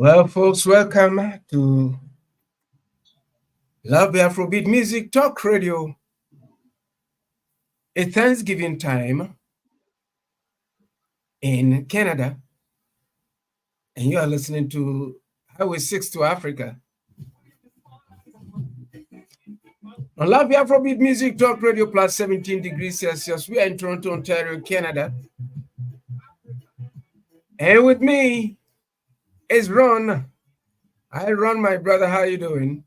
Well, folks, welcome to Love the Afrobeat Music Talk Radio. It's Thanksgiving time in Canada, and you are listening to Highway 6 to Africa. On Love the Afrobeat Music Talk Radio plus 17 degrees Celsius. We are in Toronto, Ontario, Canada. And with me is Ron. Hi, Ron, my brother. How you doing?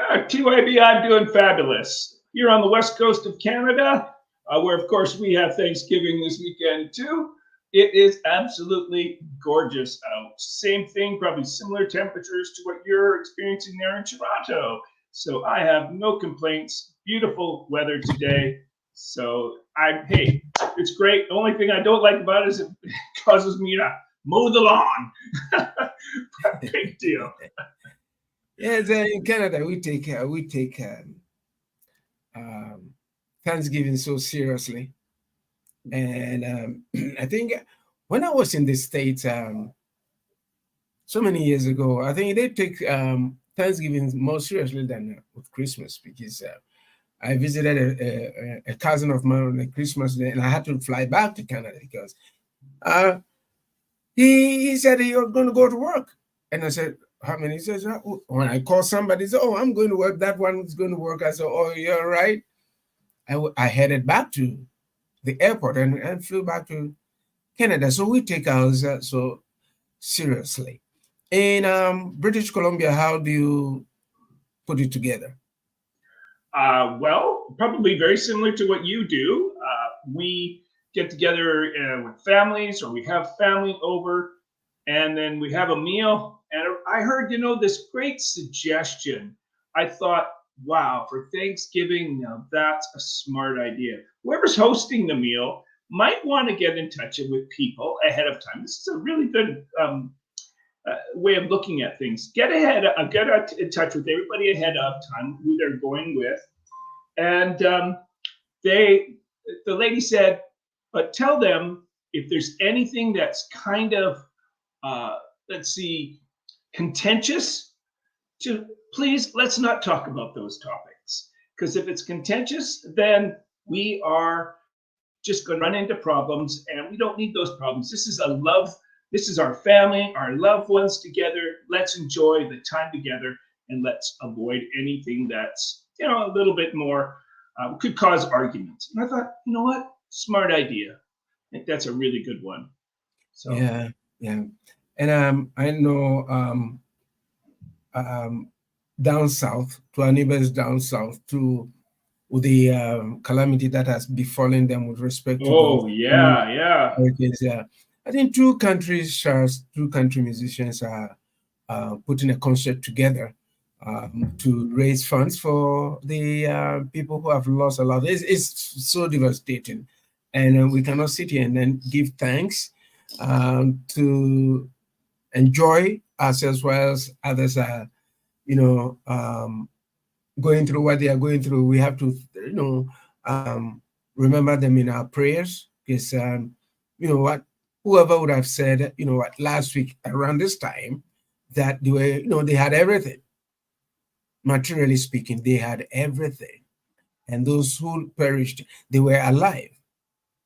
TYB, I'm doing fabulous. Here on the west coast of Canada, where, of course, we have Thanksgiving this weekend, too. It is absolutely gorgeous out. Same thing, probably similar temperatures to what you're experiencing there in Toronto. So I have no complaints. Beautiful weather today. So hey, it's great. The only thing I don't like about it is it causes me to mow the lawn. Big deal. Yes, in Canada, we take Thanksgiving so seriously. And I think when I was in the States so many years ago, I think they take Thanksgiving more seriously than with Christmas, because I visited a cousin of mine on Christmas Day, and I had to fly back to Canada because he said he was going to go to work. And I said, how many? He says, when I call somebody, he said, oh, I'm going to work. That one is going to work. I said, oh, you're right. I headed back to the airport and flew back to Canada. So we take ours so seriously. In British Columbia, how do you put it together? Well, probably very similar to what you do. We get together with families, or we have family over, and then we have a meal. And I heard, this great suggestion. I thought, wow, for Thanksgiving, now that's a smart idea. Whoever's hosting the meal might want to get in touch with people ahead of time. This is a really good way of looking at things. Get in touch with everybody ahead of time, who they're going with. And the lady said, but tell them if there's anything that's kind of, contentious, please, let's not talk about those topics. Because if it's contentious, then we are just going to run into problems, and we don't need those problems. This is our family, our loved ones together. Let's enjoy the time together, and let's avoid anything that's, a little bit more, could cause arguments. And I thought, you know what? Smart idea. I think that's a really good one. So yeah. And I know down south, to our neighbors down south, to the calamity that has befallen them with respect to hurricanes. Yeah, I think two country musicians are putting a concert together to raise funds for the people who have lost a lot. It's so devastating, and we cannot sit here and then give thanks to enjoy ourselves whilst others are, going through what they are going through. We have to, remember them in our prayers, because, whoever would have said, last week around this time, that they were, they had everything. Materially speaking, they had everything. And those who perished, they were alive.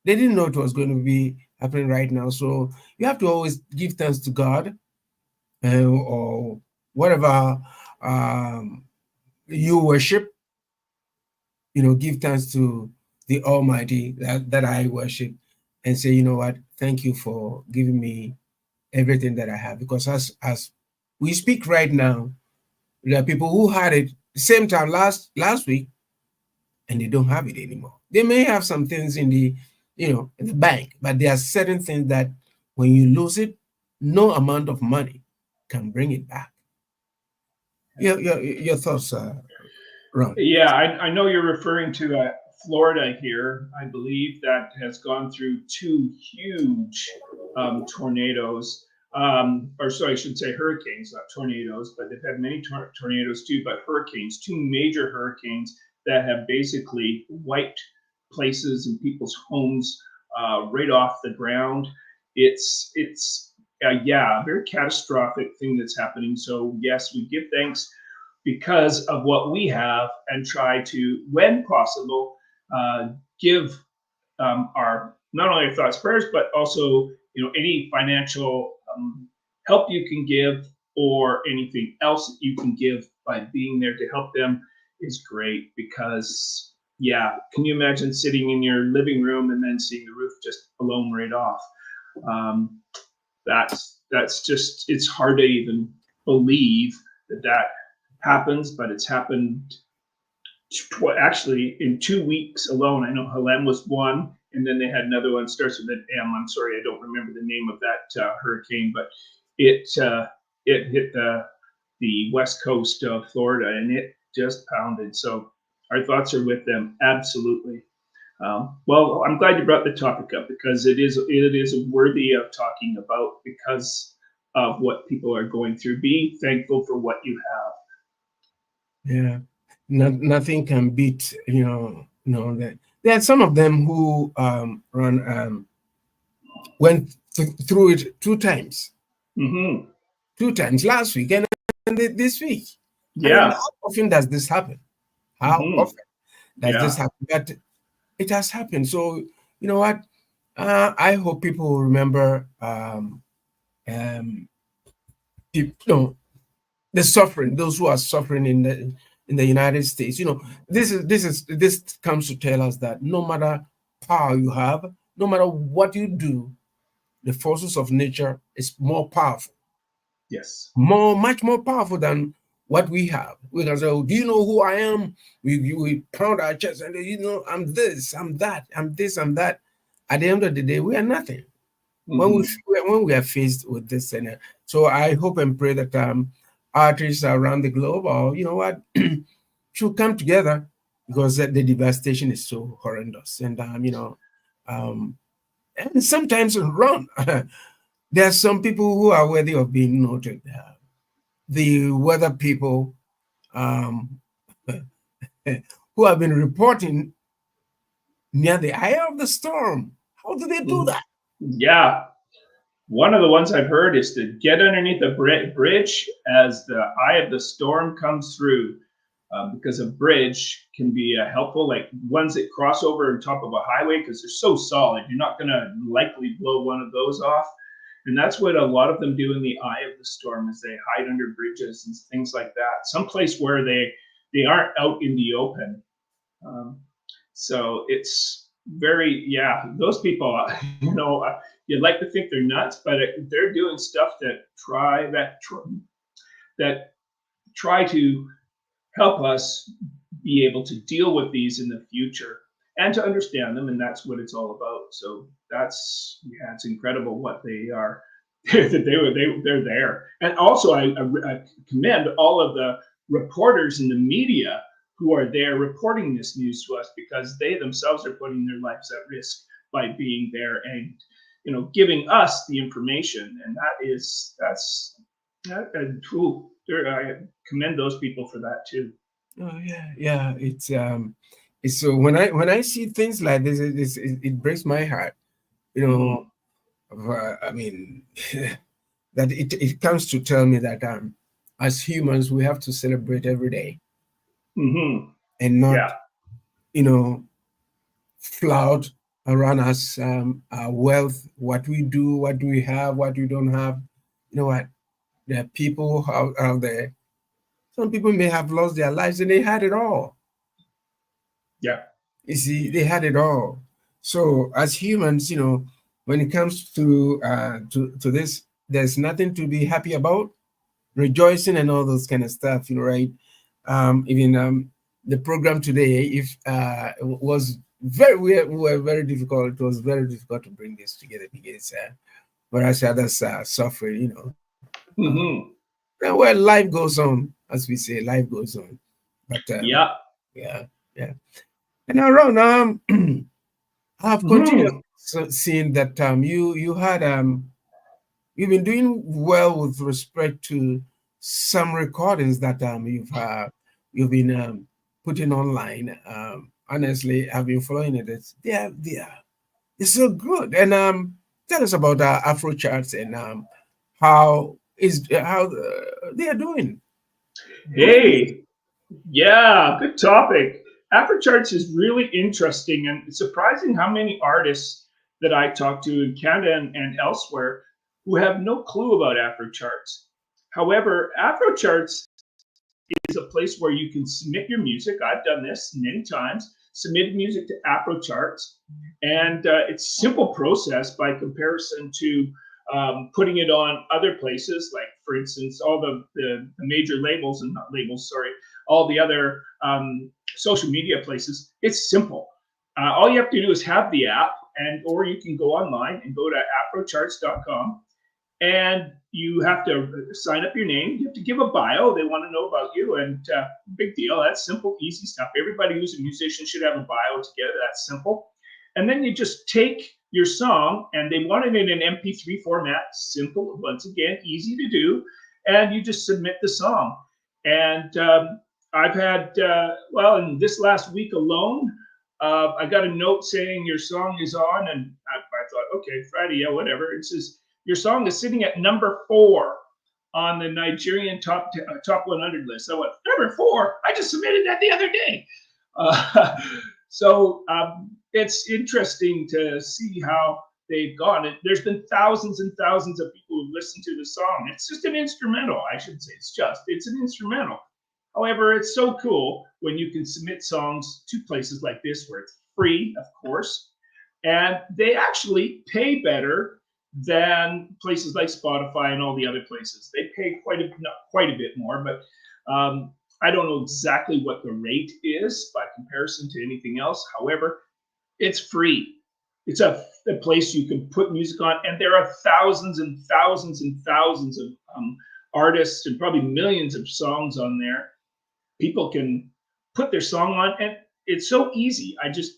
They didn't know it was going to be happening right now. So you have to always give thanks to God, or whatever you worship, give thanks to the Almighty that I worship, and say, you know what, thank you for giving me everything that I have. Because as we speak right now, there are people who had it the same time last week, and they don't have it anymore. They may have some things in the in the bank, but there are certain things that when you lose it, no amount of money can bring it back. Your thoughts, Ron? Yeah, I know you're referring to Florida here, I believe, that has gone through two huge tornadoes. Or sorry, I should say hurricanes, not tornadoes, but they've had many tornadoes too, but hurricanes, two major hurricanes that have basically wiped places and people's homes right off the ground. It's a very catastrophic thing that's happening. So yes, we give thanks because of what we have, and try to, when possible, give our, not only our thoughts, prayers, but also, any financial help you can give, or anything else that you can give by being there to help them is great. Because can you imagine sitting in your living room and then seeing the roof just blown right off? That's just, it's hard to even believe that happens, but it's happened actually in 2 weeks alone. I know Helene was one, and then they had another one, starts with an M. I'm sorry, I don't remember the name of that hurricane, but it hit the west coast of Florida, and it just pounded. So our thoughts are with them, absolutely. Well, I'm glad you brought the topic up, because it is worthy of talking about, because of what people are going through. Be thankful for what you have. Yeah, nothing can beat, that. There are some of them who went through it 2 times. Mm-hmm. 2 times last week and this week. Yeah. I mean, how often does this happen? How often does this happen? But it has happened. So you know what? I hope people will remember the suffering, those who are suffering in the United States. This comes to tell us that no matter power you have, no matter what you do, the forces of nature is more powerful. Yes. Much more powerful than what we have. We can say, do you know who I am? We pound our chest and I'm this, I'm that, I'm this, I'm that. At the end of the day, we are nothing. Mm-hmm. When we are faced with this. So I hope and pray that artists around the globe, or should come together, because the devastation is so horrendous. And and sometimes run. There are some people who are worthy of being noted. The weather people who have been reporting near the eye of the storm. How do they do that? Yeah. One of the ones I've heard is to get underneath the bridge as the eye of the storm comes through, because a bridge can be helpful, like ones that cross over on top of a highway, because they're so solid. You're not going to likely blow one of those off. And that's what a lot of them do in the eye of the storm, is they hide under bridges and things like that, someplace where they aren't out in the open. So it's very, those people, you'd like to think they're nuts, but they're doing stuff that try to help us be able to deal with these in the future and to understand them, and that's what it's all about. So it's incredible what they are. They're there. And also I commend all of the reporters in the media who are there reporting this news to us, because they themselves are putting their lives at risk by being there and giving us the information. And I commend those people for that too. Oh yeah. It's so when I see things like this, it breaks my heart. I mean, that it comes to tell me that as humans we have to celebrate every day, and not flout around us our wealth, what we do, what do we have, what we don't have. You know what? There are people out there. Some people may have lost their lives and they had it all. Yeah. You see, they had it all. So as humans, when it comes to this, there's nothing to be happy about. Rejoicing and all those kind of stuff, right? Even the program today, was we were very difficult. It was very difficult to bring this together, because whereas others are suffering, well, life goes on, as we say, life goes on. But yeah. And now, Ron, I've continued seeing that you've been doing well with respect to some recordings that you've been putting online. Honestly, I've been following it. It's so good. And tell us about Afro charts and how they are doing. Hey, yeah, good topic. AfroCharts is really interesting, and it's surprising how many artists that I talk to in Canada and elsewhere who have no clue about AfroCharts. However, AfroCharts is a place where you can submit your music. I've done this many times, submitted music to AfroCharts, and it's a simple process by comparison to putting it on other places, like, for instance, all the major labels, and not labels, sorry, all the other social media places. It's simple. All you have to do is have the app, or you can go online and go to afrocharts.com, and you have to sign up your name. You have to give a bio. They want to know about you, and big deal. That's simple, easy stuff. Everybody who's a musician should have a bio together. That's simple. And then you just take your song, and they want it in an MP3 format. Simple, once again, easy to do. And you just submit the song. And I've had, well, in this last week alone, I got a note saying your song is on, and I thought, okay, Friday, yeah, whatever. It says, your song is sitting at number 4 on the Nigerian top 100 list. I went, number 4? I just submitted that the other day. So it's interesting to see how they've gone. There's been thousands and thousands of people who listen to the song. It's just an instrumental. I shouldn't say it's an instrumental. However, it's so cool when you can submit songs to places like this where it's free, of course, and they actually pay better than places like Spotify and all the other places. They pay not quite a bit more, but I don't know exactly what the rate is by comparison to anything else. However, it's free. It's a place you can put music on, and there are thousands and thousands and thousands of artists and probably millions of songs on there. People can put their song on, and it's so easy. As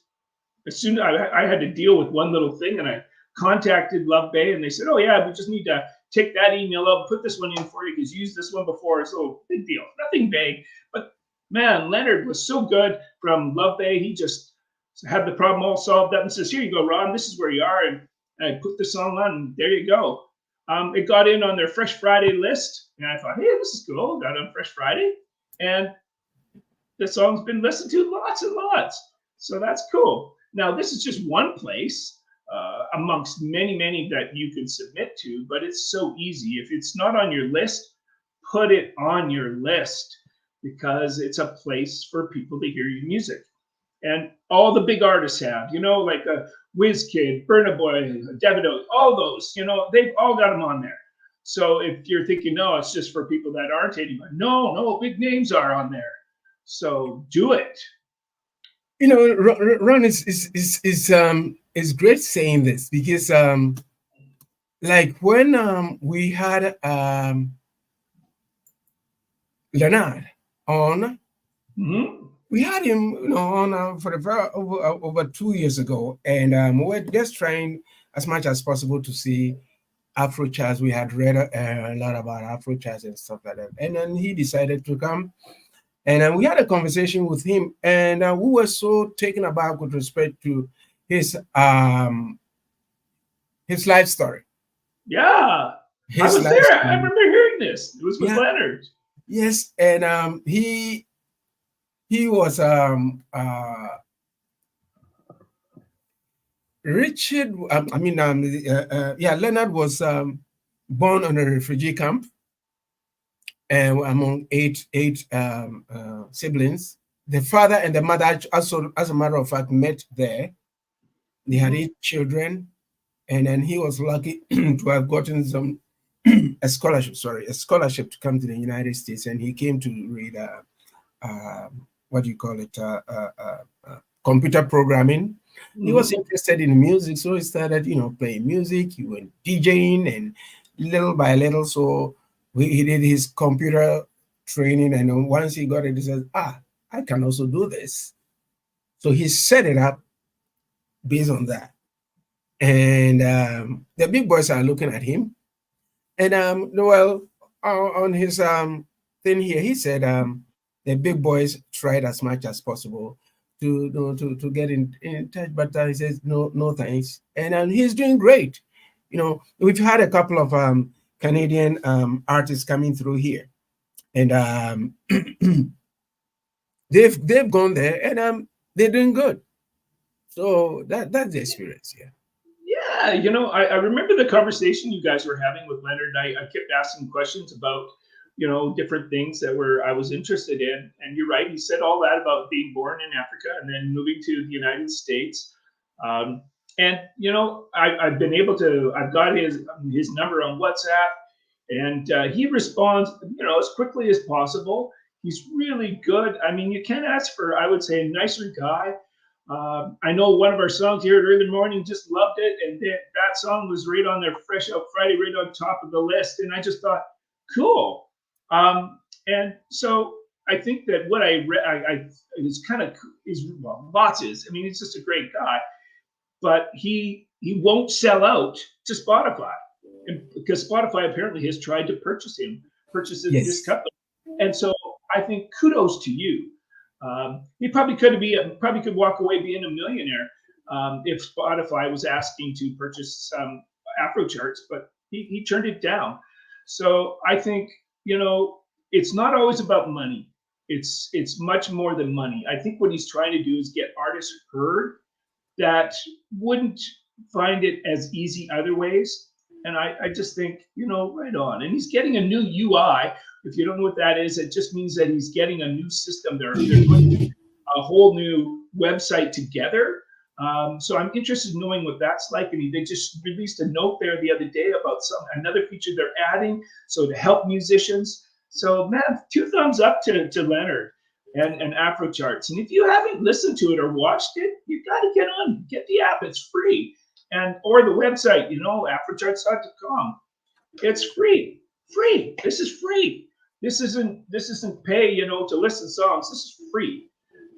soon as I had to deal with one little thing, and I contacted Love Bay, and they said, oh yeah, we just need to take that email up, put this one in for you, because you used this one before. So big deal, nothing big. But man, Leonard was so good from Love Bay. He just had the problem all solved up and says, here you go, Ron, this is where you are. And I put the song on, and there you go. It got in on their Fresh Friday list, and I thought, hey, this is cool. Got on Fresh Friday, and the song's been listened to lots and lots. So that's cool. Now, this is just one place amongst many, many that you can submit to, but it's so easy. If it's not on your list, put it on your list, because it's a place for people to hear your music. And all the big artists have, like WizKid, Burna Boy, Davido, all those, they've all got them on there. So if you're thinking, no, it's just for people that aren't anybody, no, big names are on there. So do it. Ron is great saying this, because like when we had Leonard on, we had him on for over 2 years ago, and we're just trying as much as possible to see AfroCharts. We had read a lot about AfroCharts and stuff like that, and then he decided to come. And we had a conversation with him, and we were so taken aback with respect to his life story. Yeah, I was there. Story. I remember hearing this. It was with Leonard. Yes, and he was Richard. Leonard was born on a refugee camp, and among eight siblings. The father and the mother, also, as a matter of fact, met there. They had 8 children, and then he was lucky to have gotten a scholarship to come to the United States, and he came to read computer programming. He was interested in music, so he started, playing music. He went DJing, and little by little, so he did his computer training, and once he got it, he said, I can also do this. So he set it up based on that. And the big boys are looking at him. And on his thing here, he said the big boys tried as much as possible to get in touch, but he says no thanks. And he's doing great. We've had a couple of Canadian artists coming through here, and they've gone there, and they're doing good. So that's the experience. Yeah. Yeah, you know, I remember the conversation you guys were having with Leonard. I kept asking questions about, you know, different things that were I was interested in. And you're right, he said all that about being born in Africa and then moving to the United States. Um, and you know, I've been able to. I've got his number on WhatsApp, and he responds, you know, as quickly as possible. He's really good. I mean, you can't ask for, I would say, a nicer guy. I know one of our songs here at Early Morning just loved it, and that song was right on their Fresh Out Friday, right on top of the list. And I just thought, cool. And so I think that what I read, I is kind of is well, Bots is. I mean, he's just a great guy, but he won't sell out to Spotify, and because Spotify apparently has tried to purchase this company. And so I think kudos to you. He probably could walk away being a millionaire if Spotify was asking to purchase Afro charts, but he turned it down. So I think, you know, it's not always about money. It's much more than money. I think what he's trying to do is get artists heard that wouldn't find it as easy other ways. And I just think, you know, right on. And he's getting a new UI. If you don't know what that is, it just means that he's getting a new system. They're putting a whole new website together. So I'm interested in knowing what that's like. And they just released a note there the other day about another feature they're adding, so to help musicians. So man, 2 thumbs up to Leonard and Afro Charts. And if you haven't listened to it or watched it, you got to get the app. It's free, or the website, you know, afrocharts.com. It's free. This is free. This isn't pay, you know, to listen to songs. This is free.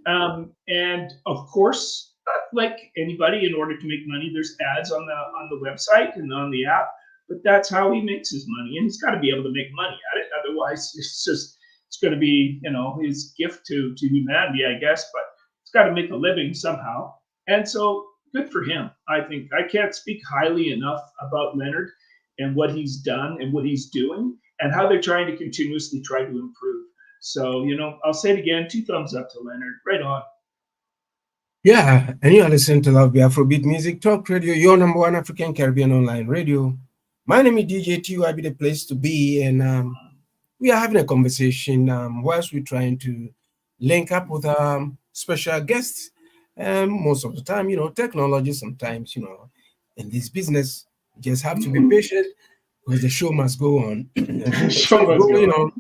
And of course, like anybody, in order to make money, there's ads on the website and on the app. But that's how he makes his money, and he's got to be able to make money at it. Otherwise, it's going to be, you know, his gift to humanity, I guess. But he's got to make a living somehow, and so good for him. I think I can't speak highly enough about Leonard and what he's done and what he's doing and how they're trying to continuously try to improve. So, you know, I'll say it again, 2 thumbs up to Leonard. Right on. Yeah, and you are listening to Love Afrobeat Music Talk Radio, your number one African Caribbean online radio. My name is DJ TY, be the place to be, and we are having a conversation whilst we're trying to link up with special guests. Most of the time, you know, technology sometimes, you know, in this business, you just have to be patient because the show must go on. You know,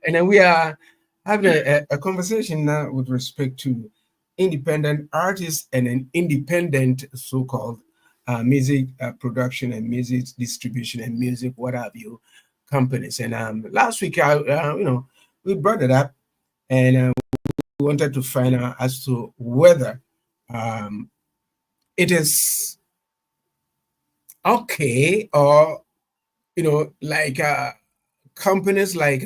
and then we are having a conversation now with respect to independent artists and an independent so-called music production and music distribution and music what have you companies. And last week, you know, we brought it up, and we wanted to find out as to whether it is okay, or you know, like companies like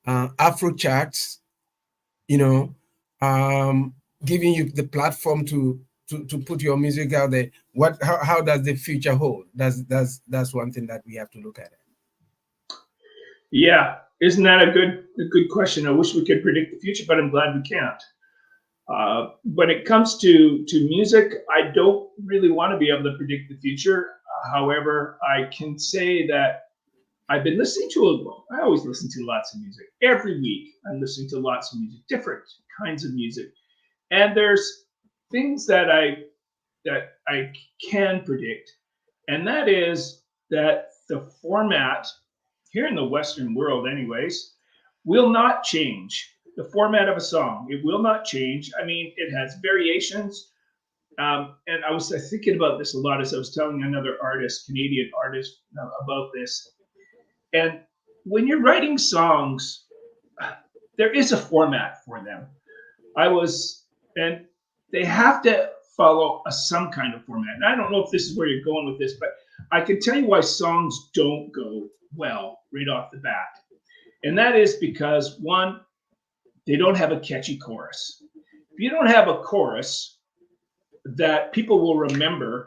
Afro Charts, you know, giving you the platform to put your music out there. How does the future hold? That's one thing that we have to look at. Yeah, isn't that a good question? I wish we could predict the future, but I'm glad we can't. When it comes to music, I don't really want to be able to predict the future. However, I can say that I've been listening to I always listen to lots of music. Every week, I'm listening to lots of music, different kinds of music. And there's things that I can predict, and that is that the format here in the Western world, anyways, will not change. The format of a song, it will not change. I mean, it has variations. And I was thinking about this a lot as I was telling another artist, Canadian artist, about this. And when you're writing songs, there is a format for them. And they have to follow some kind of format. And I don't know if this is where you're going with this, but I can tell you why songs don't go well right off the bat. And that is because, one, they don't have a catchy chorus. If you don't have a chorus that people will remember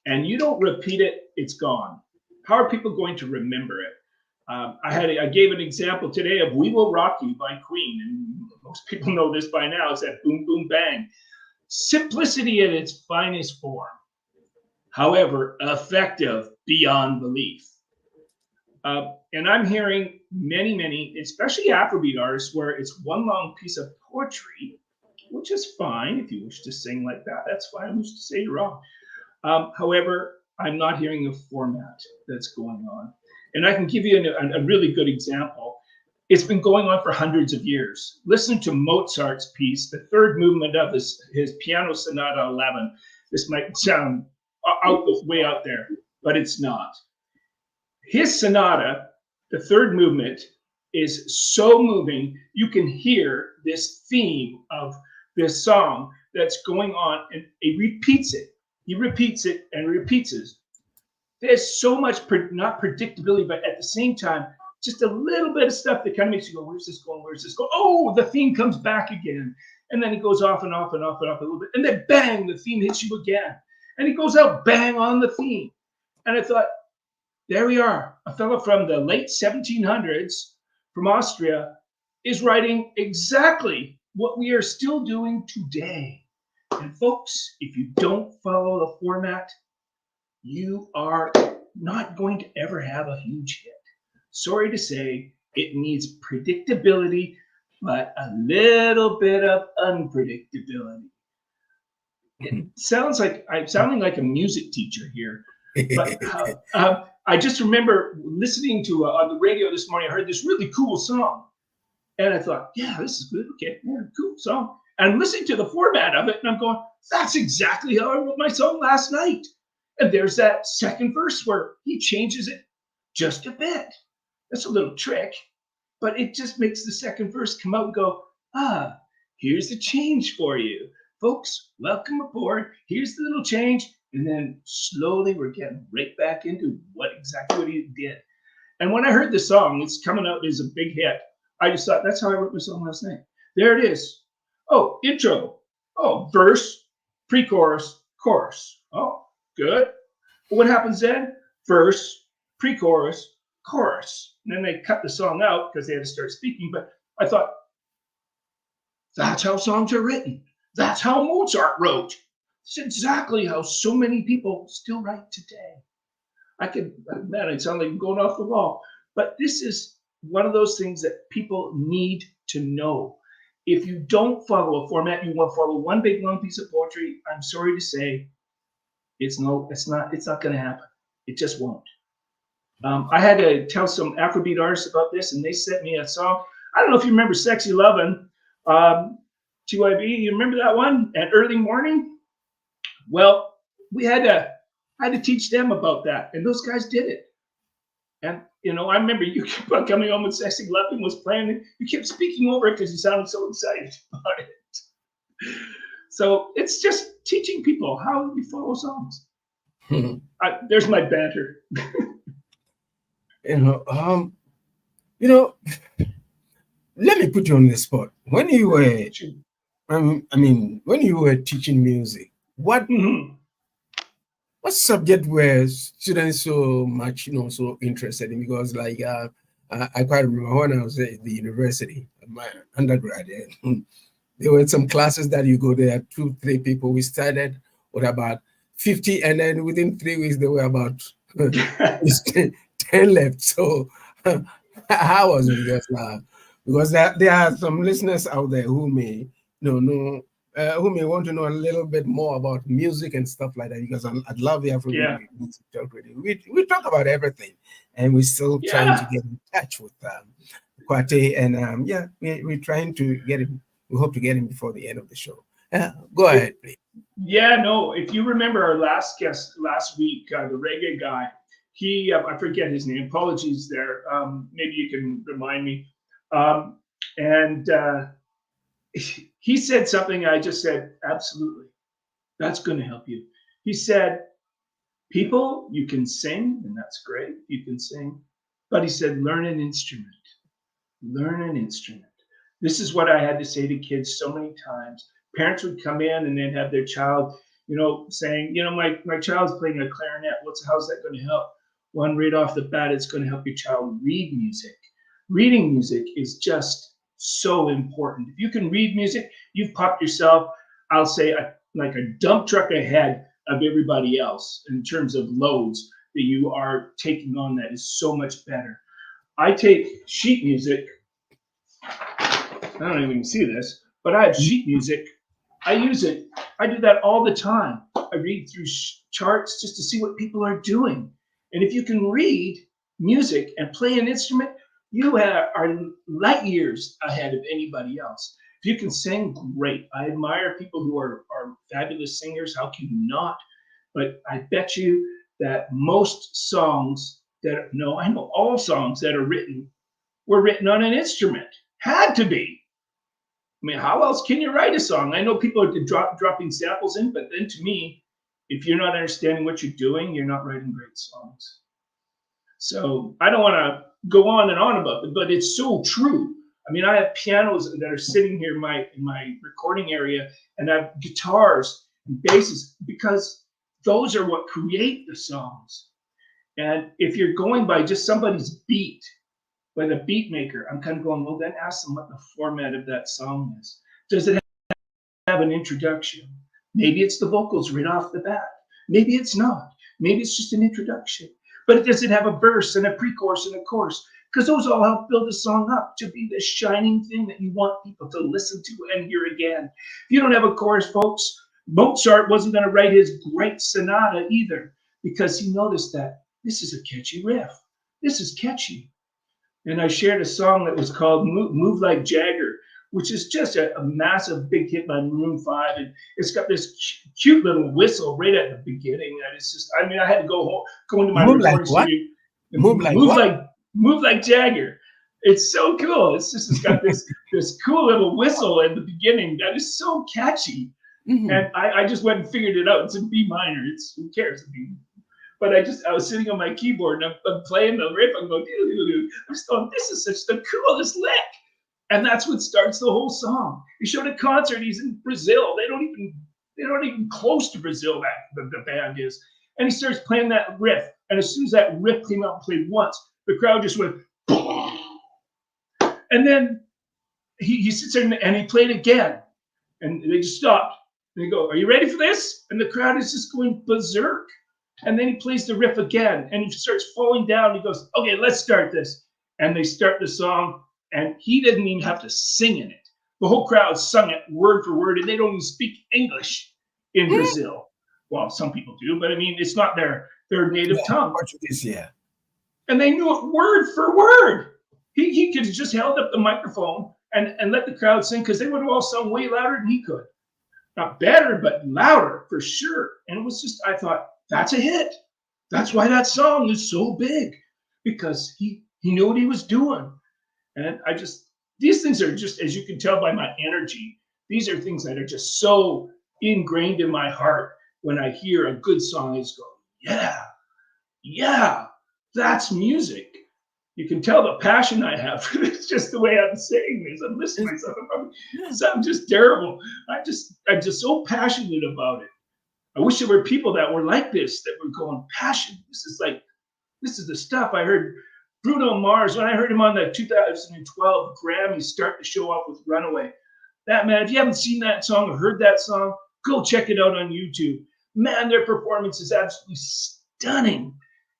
and you don't repeat it, it's gone. how are people going to remember it? I gave an example today of "We Will Rock You" by Queen, and most people know this by now. It's that boom, boom, bang. Simplicity in its finest form. However, effective beyond belief. And I'm hearing many, especially Afrobeat artists, where it's one long piece of poetry, which is fine if you wish to sing like that. That's fine. Who's to say you're wrong? However, I'm not hearing the format that's going on. And I can give you a really good example. It's been going on for hundreds of years. Listen to Mozart's piece, the third movement of his Piano Sonata 11. This might sound way out there, but it's not. His sonata, the third movement, is so moving. You can hear this theme of this song that's going on, and he repeats it. He repeats it and repeats it. There's so much, not predictability, but at the same time, just a little bit of stuff that kind of makes you go, where's this going? Where's this going? Oh, the theme comes back again. And then it goes off and off and off and off a little bit. And then bang, the theme hits you again. And it goes out, bang, on the theme. And I thought, there we are. A fellow from the late 1700s from Austria is writing exactly what we are still doing today. And folks, if you don't follow the format, you are not going to ever have a huge hit. Sorry to say, it needs predictability, but a little bit of unpredictability. It sounds like I'm sounding like a music teacher here. But I just remember listening to on the radio this morning, I heard this really cool song. And I thought, yeah, this is good. Okay, yeah, cool song. And I'm listening to the format of it, and I'm going, that's exactly how I wrote my song last night. And there's that second verse where he changes it just a bit. That's a little trick, but it just makes the second verse come out and go, here's the change for you. Folks, welcome aboard. Here's the little change. And then slowly we're getting right back into exactly what he did. And when I heard the song, it's coming out as a big hit. I just thought, that's how I wrote my song last night. There it is. Oh, intro. Oh, verse, pre-chorus, chorus. Oh, good. What happens then? Verse, pre-chorus, chorus. And then they cut the song out because they had to start speaking. But I thought, that's how songs are written. That's how Mozart wrote. It's exactly how so many people still write today. I sound like I'm going off the wall. But this is one of those things that people need to know. If you don't follow a format, you want to follow one big long piece of poetry, I'm sorry to say, it's not going to happen. It just won't. I had to tell some Afrobeat artists about this, and they sent me a song. I don't know if you remember Sexy Lovin', TYB, you remember that one at early morning? Well, I had to teach them about that, and those guys did it. And, I remember you kept on coming home when Sexy Lovin' was playing, and you kept speaking over it because you sounded so excited about it. So it's just teaching people how you follow songs. There's my banter. Let me put you on the spot. When you were, when you were teaching music, what subject were students so much, so interested in? Because I quite remember when I was at the university, my undergrad, there were some classes that you go there, 2-3 people. We started with about 50, and then within 3 weeks, there were about 10 left. So how was it? Because there are some listeners out there who may who may want to know a little bit more about music and stuff like that, because I'd love the Afrobeat music talk radio. We talk about everything, and we're still trying to get in touch with KWATE, and we're trying to get him. We hope to get him before the end of the show. Go ahead, please. Yeah, no, if you remember our last guest last week, the reggae guy, he, I forget his name, apologies there. Maybe you can remind me. He said something, I just said, absolutely, that's going to help you. He said, people, you can sing, and that's great, you can sing, but he said, learn an instrument. Learn an instrument. This is what I had to say to kids so many times. Parents would come in and then have their child, saying, my child's playing a clarinet. How's that going to help? one right off the bat, it's going to help your child read music. Reading music is just so important. If you can read music, you've popped yourself, I'll say, like a dump truck ahead of everybody else in terms of loads that you are taking on. That is so much better. I take sheet music. I don't even see this, but I have sheet music. I use it. I do that all the time. I read through charts just to see what people are doing. And if you can read music and play an instrument, you are light years ahead of anybody else. If you can sing, great. I admire people who are fabulous singers. How can you not? But I bet you that most songs I know all songs that are written were written on an instrument. Had to be. I mean, how else can you write a song? I know people are dropping samples in, but then to me, if you're not understanding what you're doing, you're not writing great songs. So I don't want to go on and on about it, but it's so true. I mean, I have pianos that are sitting here in my recording area, and I have guitars and basses because those are what create the songs. And if you're going by just somebody's beat, by the beat maker, I'm kind of going, well, then ask them what the format of that song is. Does it have an introduction? Maybe it's the vocals right off the bat. Maybe it's not. Maybe it's just an introduction. But does it have a verse and a pre-chorus and a chorus? Because those all help build a song up to be the shining thing that you want people to listen to and hear again. If you don't have a chorus, folks, Mozart wasn't going to write his great sonata either, because he noticed that this is a catchy riff. This is catchy. And I shared a song that was called Move Like Jagger, which is just a massive big hit by Maroon 5. And it's got this cute little whistle right at the beginning. And it's just, I mean, I had to go into my recording studio. Move like Jagger. It's so cool. It's got this cool little whistle at the beginning that is so catchy. Mm-hmm. And I just went and figured it out. It's in B minor. Who cares? But I was sitting on my keyboard and I'm playing the riff. I'm going, I'm just going, this is such the coolest lick. And that's what starts the whole song. He showed a concert. He's in Brazil. They're not even close to Brazil, the band is. And he starts playing that riff. And as soon as that riff came out and played once, the crowd just went, boom. And then he sits there and he played again. And they just stopped. And they go, are you ready for this? And the crowd is just going berserk. And then he plays the riff again, and he starts falling down. He goes, okay, let's start this. And they start the song, and he didn't even have to sing in it. The whole crowd sung it word for word, and they don't even speak English in Brazil. Well, some people do, but I mean, it's not their native tongue. Portuguese, yeah. And they knew it word for word. He could have just held up the microphone and let the crowd sing, because they would have all sung way louder than he could. Not better, but louder for sure. And it was just, I thought, that's a hit. That's why that song is so big, because he knew what he was doing. And these things are just, as you can tell by my energy, these are things that are just so ingrained in my heart. When I hear a good song, I just go, yeah, that's music. You can tell the passion I have for this, just the way I'm saying this. I'm listening to myself. I'm just terrible. I'm just so passionate about it. I wish there were people that were like this, that were going, passion. This is the stuff. I heard Bruno Mars, when I heard him on the 2012 Grammys start to show up with Runaway. That, man, if you haven't seen that song or heard that song, go check it out on YouTube. Man, their performance is absolutely stunning.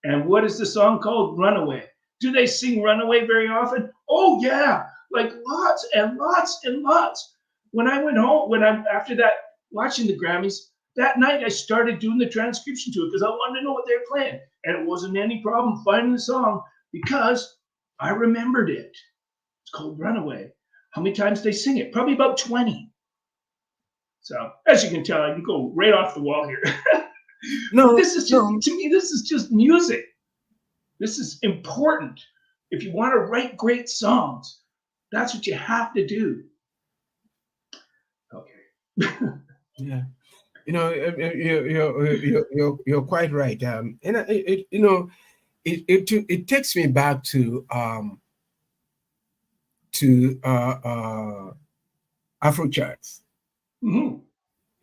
And what is the song called? Runaway. Do they sing Runaway very often? Oh, yeah, like lots and lots and lots. When I went home, after that, watching the Grammys, that night I started doing the transcription to it because I wanted to know what they were playing. And it wasn't any problem finding the song because I remembered it. It's called Runaway. How many times they sing it? Probably about 20. So as you can tell, I can go right off the wall here. To me, this is just music. This is important. If you want to write great songs, that's what you have to do. Okay. Yeah. You're quite right. And it takes me back to Afro charts. Mm-hmm.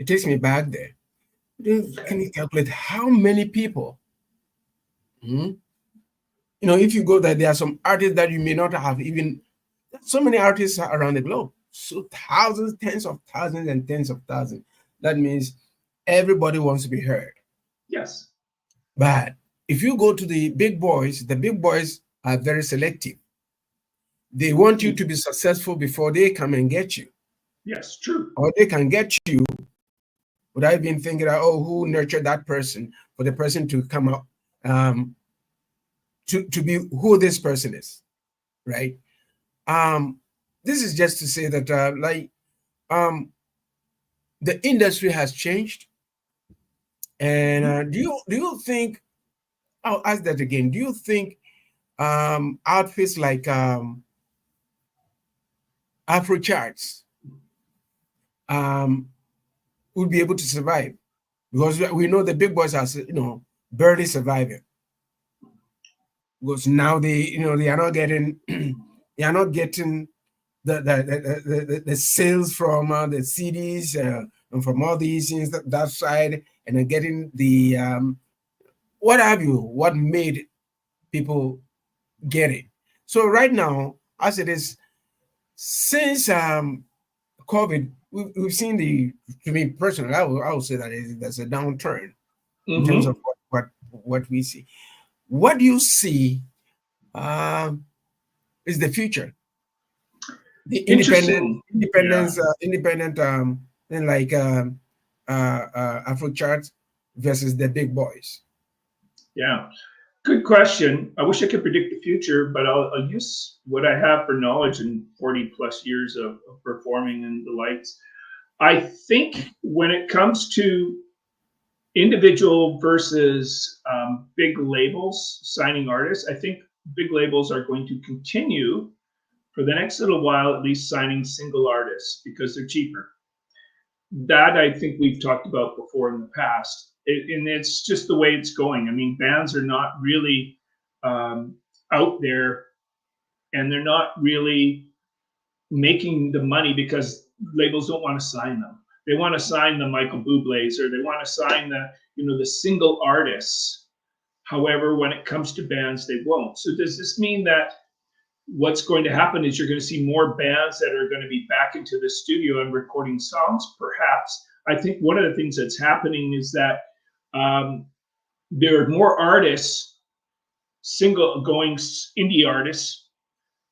It takes me back there. Can you calculate how many people if you go there are some artists that you may not have even, so many artists around the globe. So thousands, tens of thousands and tens of thousands. That means everybody wants to be heard. Yes. But if you go to the big boys are very selective. They want you to be successful before they come and get you. Yes, true. Or they can get you without even thinking that, oh, who nurtured that person for the person to come up to be who this person is, right? This is just to say that the industry has changed. And do you think, I'll ask that again, do you think outfits like Afro charts would be able to survive? Because we know the big boys are, barely surviving. Because now they are not getting they are not getting the sales from the CDs and from all these things that side, and then getting the what have you, what made people get it. So right now, as it is, since COVID, we've seen to me personally, I would say that there's a downturn in terms of what we see. What do you see is the future? The independent then like Afro charts versus the big boys. Yeah, good question. I wish I could predict the future, but I'll use what I have for knowledge in 40 plus years of performing and the likes. I think when it comes to individual versus big labels signing artists, I think big labels are going to continue for the next little while, at least signing single artists because they're cheaper. That I think we've talked about before in the past. And it's just the way it's going. I mean, bands are not really out there, and they're not really making the money because labels don't want to sign them. They want to sign the Michael Bublé's, or they want to sign the single artists. However, when it comes to bands, they won't. So does this mean that what's going to happen is you're going to see more bands that are going to be back into the studio and recording songs? Perhaps. I think one of the things that's happening is that there are more artists, going indie artists,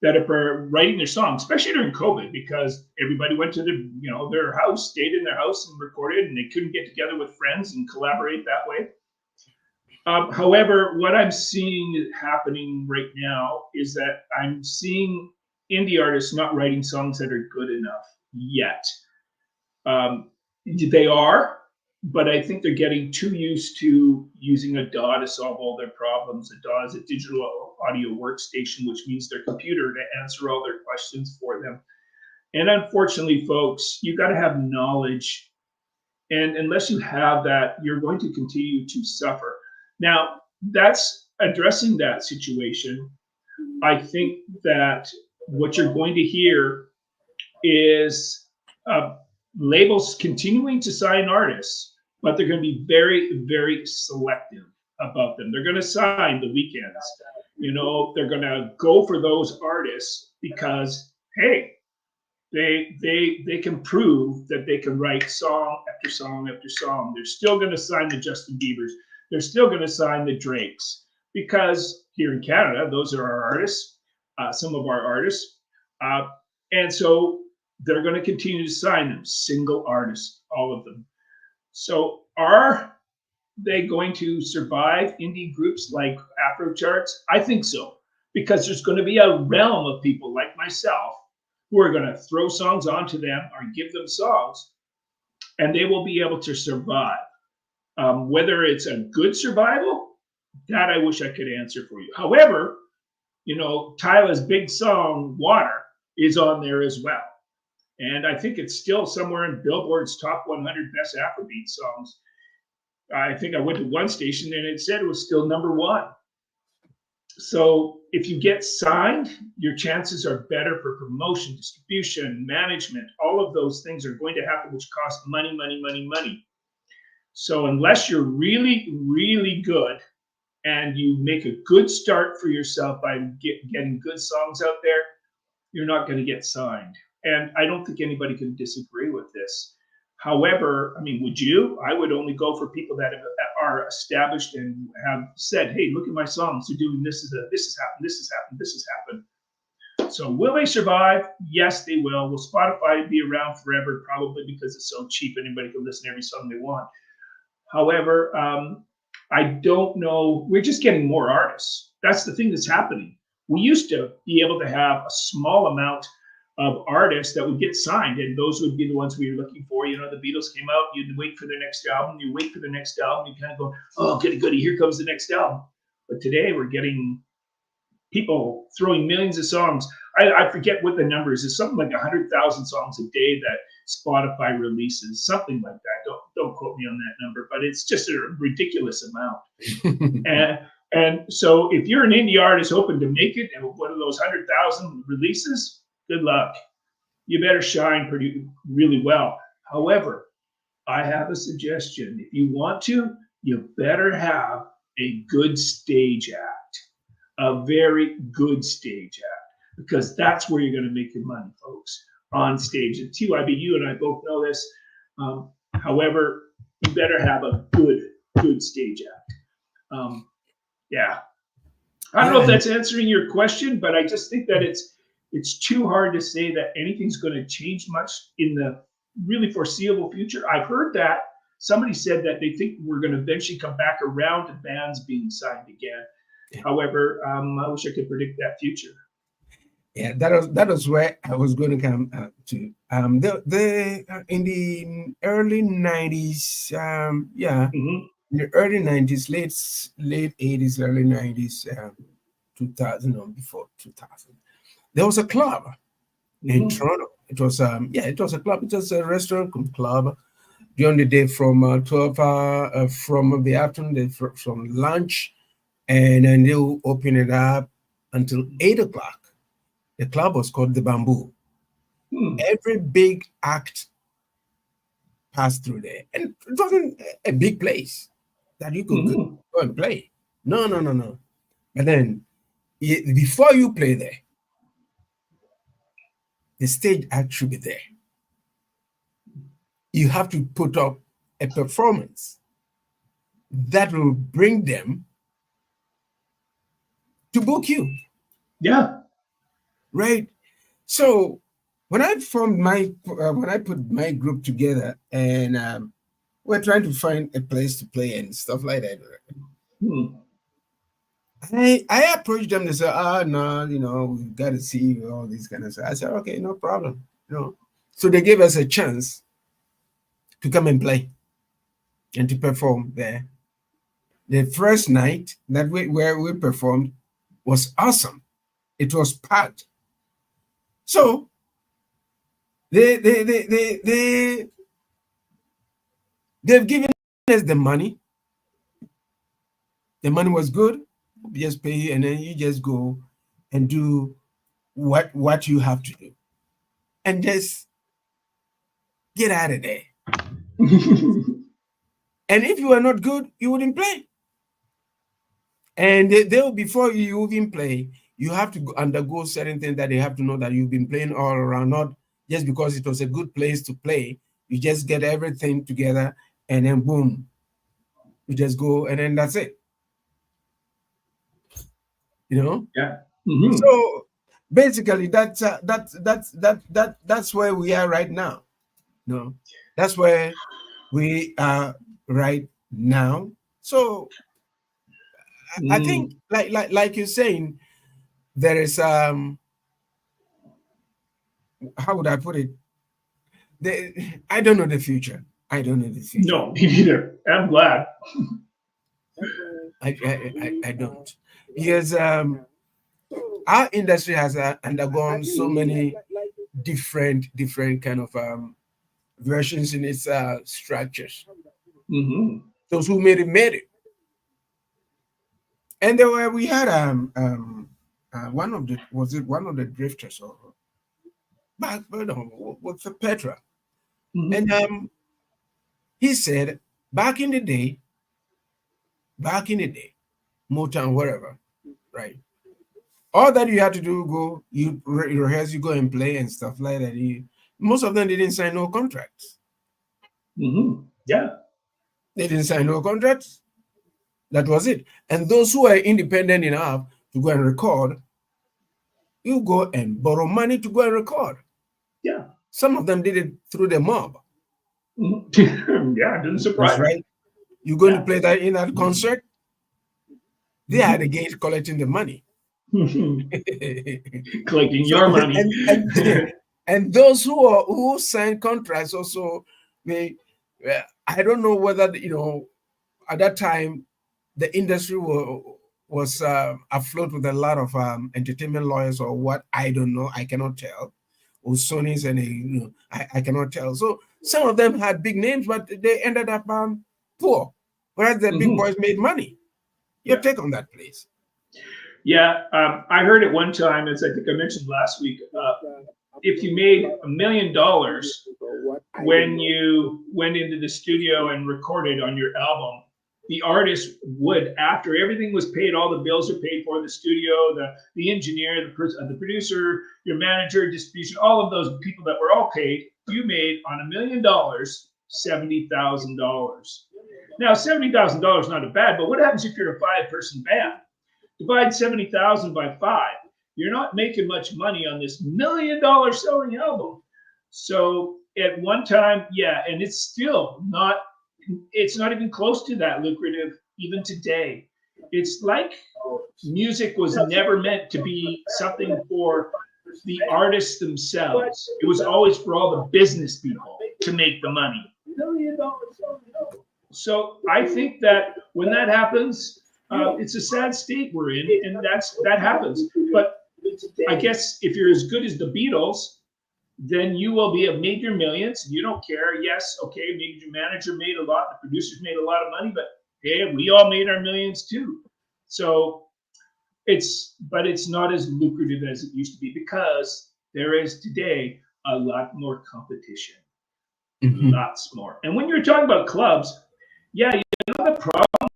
that are writing their songs, especially during COVID, because everybody went to their house, stayed in their house and recorded, and they couldn't get together with friends and collaborate that way. However, what I'm seeing happening right now is that I'm seeing indie artists not writing songs that are good enough yet. They are, but I think they're getting too used to using a DAW to solve all their problems. A DAW is a digital audio workstation, which means their computer to answer all their questions for them. And unfortunately, folks, you got to have knowledge. And unless you have that, you're going to continue to suffer. Now, that's addressing that situation. I think that what you're going to hear is labels continuing to sign artists, but they're going to be very, very selective about them. They're going to sign the weekends. They're going to go for those artists because, hey, they can prove that they can write song after song after song. They're still going to sign the Justin Biebers. They're still going to sign the Drakes because here in Canada, those are our artists, some of our artists. And so they're going to continue to sign them, single artists, all of them. So are they going to survive indie groups like Afro charts? I think so, because there's going to be a realm of people like myself who are going to throw songs onto them or give them songs, and they will be able to survive. Whether it's a good survival, that I wish I could answer for you. However, Tyla's big song, Water, is on there as well. And I think it's still somewhere in Billboard's top 100 best Afrobeat songs. I think I went to one station and it said it was still #1. So if you get signed, your chances are better for promotion, distribution, management. All of those things are going to happen, which cost money, money, money, money. So unless you're really, really good and you make a good start for yourself by getting good songs out there, you're not going to get signed. And I don't think anybody can disagree with this. However, I mean, would you? I would only go for people that are established and have said, hey, look at my songs. They're doing this, this has happened, this has happened, this has happened. So will they survive? Yes, they will. Will Spotify be around forever? Probably, because it's so cheap. Anybody can listen to every song they want. However, I don't know. We're just getting more artists. That's the thing that's happening. We used to be able to have a small amount of artists that would get signed, and those would be the ones we were looking for. You know, the Beatles came out, you'd wait for their next album, you wait for the next album, you kind of go, oh, goody, goody, here comes the next album. But today we're getting people throwing millions of songs. I forget what the number is. It's something like 100,000 songs a day that Spotify releases, something like that. Don't quote me on that number, but it's just a ridiculous amount. And so if you're an indie artist hoping to make it, and one of those 100,000 releases, good luck. You better shine really well. However, I have a suggestion. If you want to, you better have a good stage act, a very good stage act, because that's where you're going to make your money, folks, on stage. And TYB, you and I both know this. However, you better have a good stage act. Yeah. I don't know if that's answering your question, but I just think that it's too hard to say that anything's going to change much in the really foreseeable future. I've heard that somebody said that they think we're going to eventually come back around to bands being signed again. Yeah. However, I wish I could predict that future. Yeah, that was where I was going to come to. In the early 90s, in the early 90s, late 80s, early 90s, 2000 or before 2000. There was a club in Toronto. It was it was a club. It was a restaurant club during the day from 12 from the afternoon, from lunch, and then they'll open it up until 8 o'clock. The club was called the Bamboo. Every big act passed through there, and it wasn't a big place that you could go and play. No. But then, before you play there, the stage act should be there. You have to put up a performance that will bring them to book you. Yeah. Right. So when I formed when I put my group together, and we're trying to find a place to play and stuff like that, I approached them. They said, no, we've got to see all these kind of stuff. I said, okay, no problem. So they gave us a chance to come and play and to perform there. The first night where we performed was awesome. It was packed. So they've given us the money. The money was good. You just pay, and then you just go and do what you have to do, and just get out of there. And if you are not good, you wouldn't play. And they'll before you even play, you have to undergo certain things that they have to know that you've been playing all around, not just because it was a good place to play. You just get everything together, and then boom, you just go, and then that's it. Yeah. So basically, that's where we are right now. That's where we are right now. So I think, like you're saying, there is how would I put it? I don't know the future. No, me neither. I'm glad. I don't, because our industry has undergone so many different kind of versions in its structures. Those who made it, and we had one of the drifters or back with the PETRAA, and he said back in the day, Motown, wherever, right? All that you had to do, go, you rehearse, you go and play and stuff like that. Most of them didn't sign no contracts. Yeah. They didn't sign no contracts. That was it. And those who are independent enough to go and record, you go and borrow money to go and record. Yeah. Some of them did it through the mob. Yeah, it didn't surprise me. Right. You're going to play that in that concert? They are the gate collecting the money. Collecting your money. And those who sign contracts also, I don't know whether, at that time, the industry was afloat with a lot of entertainment lawyers or what, I don't know, I cannot tell. Or Sony's and I cannot tell. So some of them had big names, but they ended up poor, whereas the big boys made money. Your take on that, please? Yeah, I heard it one time, as I think I mentioned last week. If you made $1 million when you went into the studio and recorded on your album, the artist would, after everything was paid, all the bills are paid for, the studio, the engineer, the producer, your manager, distribution, all of those people that were all paid, you made on $1 million, $70,000. Now, $70,000 is not bad, but what happens if you're a 5-person band? Divide 70,000 by 5. You're not making much money on this $1 million selling album. So at one time, yeah, and it's still not, it's not even close to that lucrative even today. It's like music was never meant to be something for the artists themselves. It was always for all the business people to make the money. So I think that when that happens, it's a sad state we're in, and that happens. But I guess if you're as good as the Beatles, then you will have made your millions. You don't care. Yes, okay, maybe your manager made a lot, the producers made a lot of money, but hey, we all made our millions too. So it's not as lucrative as it used to be because there is today a lot more competition. Lots more. And when you're talking about clubs, yeah, the problem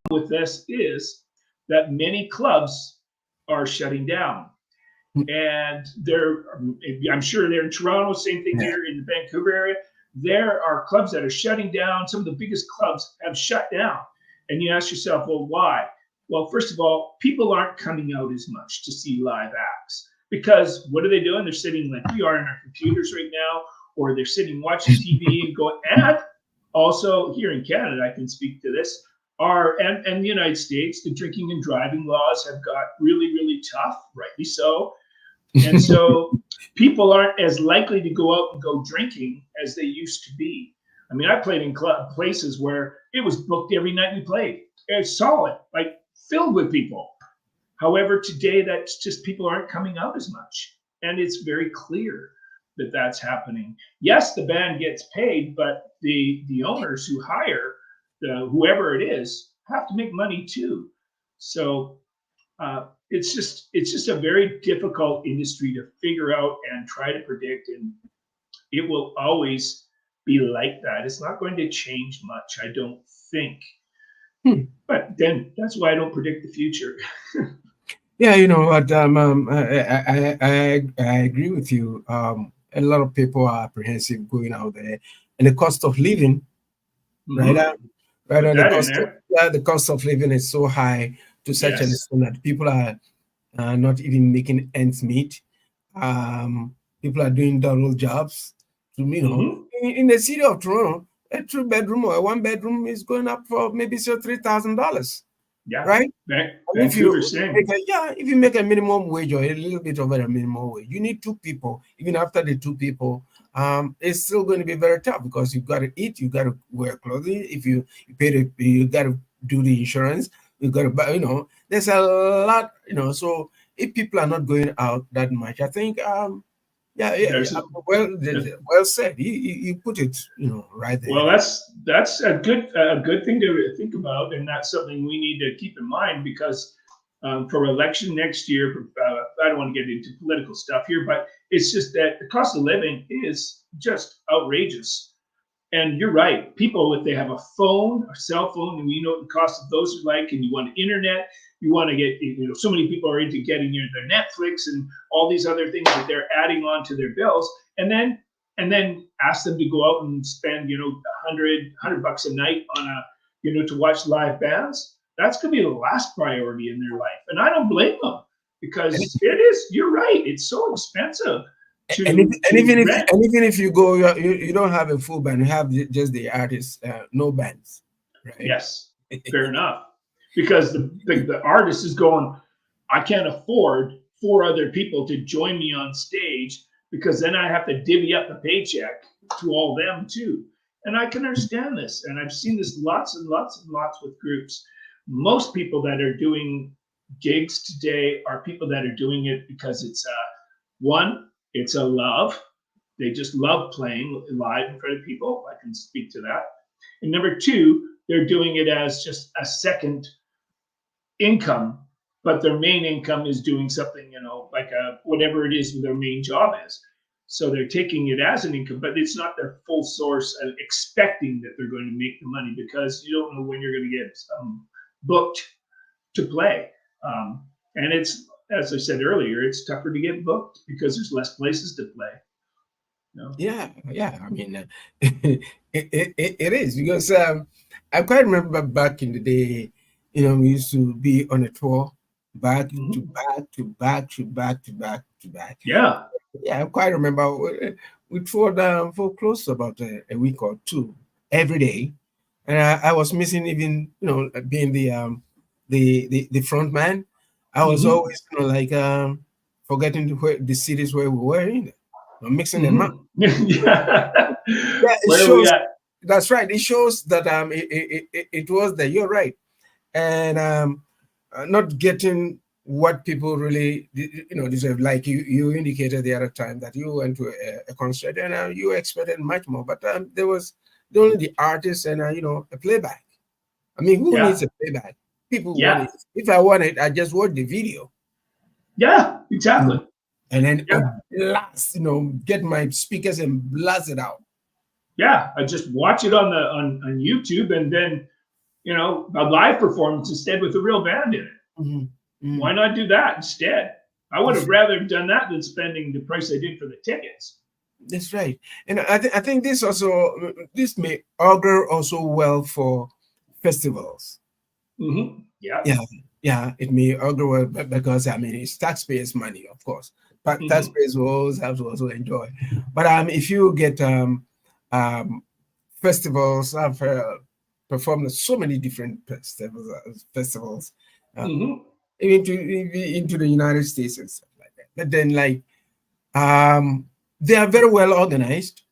with this is that many clubs are shutting down. And I'm sure they're in Toronto, same thing here in the Vancouver area. There are clubs that are shutting down. Some of the biggest clubs have shut down. And you ask yourself, well, why? Well, first of all, people aren't coming out as much to see live acts because what are they doing? They're sitting like we are in our computers right now, or they're sitting watching TV and going, and also here in Canada, I can speak to this, and the United States, the drinking and driving laws have got really, really tough, rightly so. And so people aren't as likely to go out and go drinking as they used to be. I mean, I played in places where it was booked every night we played. It's solid, like filled with people. However, today that's just people aren't coming out as much. And it's very clear that that's happening. Yes, the band gets paid, but the owners who hire whoever it is have to make money too. So it's just a very difficult industry to figure out and try to predict, and it will always be like that. It's not going to change much, I don't think. But then that's why I don't predict the future. Yeah, you know what? I agree with you. A lot of people are apprehensive going out there, and the cost of living, right? The cost of living is so high to such an extent that people are not even making ends meet. People are doing double jobs. In the city of Toronto, a 2-bedroom or a 1-bedroom is going up for maybe $3,000. Yeah. Right. If you make a minimum wage or a little bit over a minimum wage, you need 2 people. Even after the 2 people, it's still going to be very tough because you've got to eat, you got to wear clothing. If you pay you got to do the insurance. You got to buy. There's a lot. So if people are not going out that much, I think. Well said. You put it, right there. Well, that's a good thing to think about, and that's something we need to keep in mind because for election next year, I don't want to get into political stuff here, but it's just that the cost of living is just outrageous, And you're right. People, if they have a phone, a cell phone, and you know what the cost of those are like, and you want internet, you want to get, so many people are into getting their Netflix and all these other things that they're adding on to their bills, and then ask them to go out and spend, $100 a night on to watch live bands. That's going to be the last priority in their life, and I don't blame them, because it is. You're right. It's so expensive. Even if you go, you don't have a full band. You have just the artists, no bands. Right? Yes, fair enough. Because the artist is going, I can't afford 4 other people to join me on stage, because then I have to divvy up the paycheck to all them too. And I can understand this, and I've seen this lots and lots and lots with groups. Most people that are doing gigs today are people that are doing it because it's it's a love. They just love playing live in front of people. I can speak to that. And number 2, they're doing it as just a second income, but their main income is doing something, like whatever it is their main job is. So they're taking it as an income, but it's not their full source of expecting that they're going to make the money, because you don't know when you're going to get booked to play. And it's, as I said earlier, it's tougher to get booked because there's less places to play. Yeah. I mean, it is, because I quite remember back in the day, we used to be on a tour, back to back to back to back to back to back. Yeah, I quite remember we toured for close to about a week or 2 every day, and I was missing even being the front man. I was always forgetting the cities where we were in, mixing them up. Yeah, it shows. That's right. It shows that it was there. You're right, and not getting what people really deserve. Like you indicated the other time that you went to a concert and you expected much more, but there was only the artist and a playback. I mean, who needs a playback? People want it. If I want it, I just watch the video. Yeah, exactly. And then blast, get my speakers and blast it out. Yeah, I just watch it on YouTube, and then a live performance instead with a real band in it. Why not do that instead? I would have rather done that than spending the price I did for the tickets. That's right. And I think this may augur also well for festivals. Yeah, it may augur well, because it's taxpayers' money, of course, but taxpayers will always have to also enjoy. But if you get festivals, I've performed at so many different festivals, into the United States and stuff like that. But then, they are very well organized.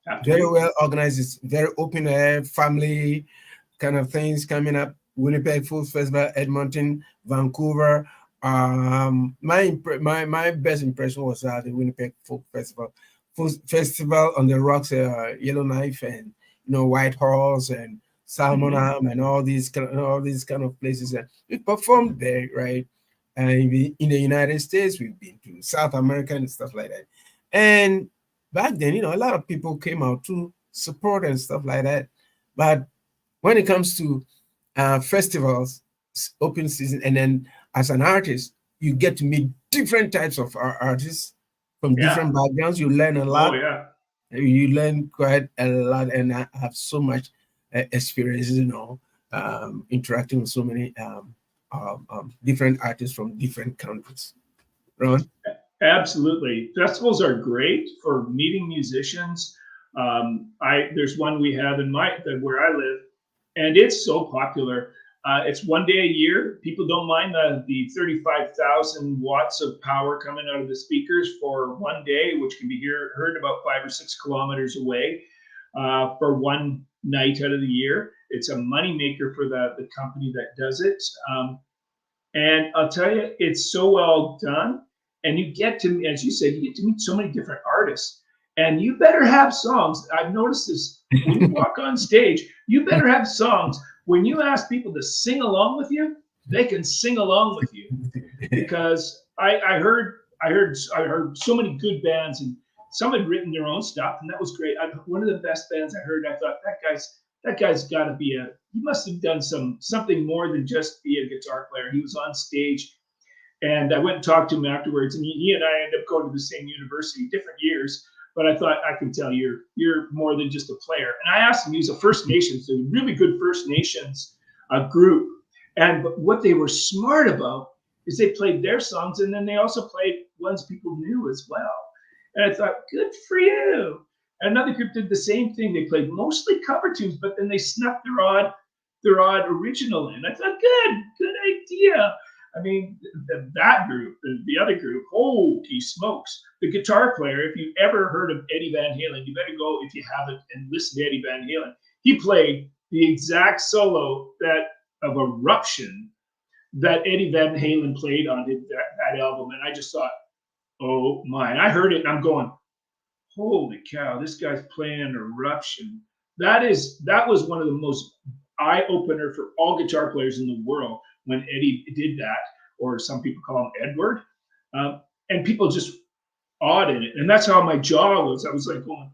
It's very open air, family kind of things coming up. Winnipeg Folk Festival, Edmonton, Vancouver. My best impression was the Winnipeg Folk Festival. Festival on the Rocks, Yellowknife, and White Horse and Salmon Arm and all these kind of places. And we performed there, right? And in the United States, we've been to South America and stuff like that. And back then, a lot of people came out to support and stuff like that. But when it comes to festivals, open season, and then as an artist, you get to meet different types of artists from different backgrounds. You learn a lot. You learn quite a lot, and I have so much experience, interacting with so many different artists from different countries. Ron? Absolutely. Festivals are great for meeting musicians. There's one we have where I live, and it's so popular. It's one day a year. People don't mind the 35,000 watts of power coming out of the speakers for one day, which can be heard about 5 or 6 kilometers away for one night out of the year. It's a moneymaker for the company that does it. And I'll tell you, it's so well done. And you get to, as you said, you get to meet so many different artists. And you better have songs. I've noticed this when you walk on stage. You better have songs. When you ask people to sing along with you, they can sing along with you. Because I heard so many good bands and some had written their own stuff, and that was great. One of the best bands I heard, I thought that guy's got to be he must have done something more than just be a guitar player. He was on stage, and I went and talked to him afterwards, and he and I ended up going to the same university, different years. But I thought, I can tell you're more than just a player. And I asked him, he's a First Nations, a really good First Nations group. And what they were smart about is they played their songs, and then they also played ones people knew as well. And I thought, good for you. Another group did the same thing. They played mostly cover tunes, but then they snuck their odd original in. I thought, good idea. I mean, that group, the other group, holy smokes. The guitar player, if you've ever heard of Eddie Van Halen, you better go, if you haven't, and listen to Eddie Van Halen. He played the exact solo of Eruption that Eddie Van Halen played on that album. And I just thought, oh my. And I heard it and I'm going, holy cow, this guy's playing Eruption. That was one of the most eye-opener for all guitar players in the world when Eddie did that, or some people call him Edward. And people just awed in it. And that's how my jaw was. I was like going,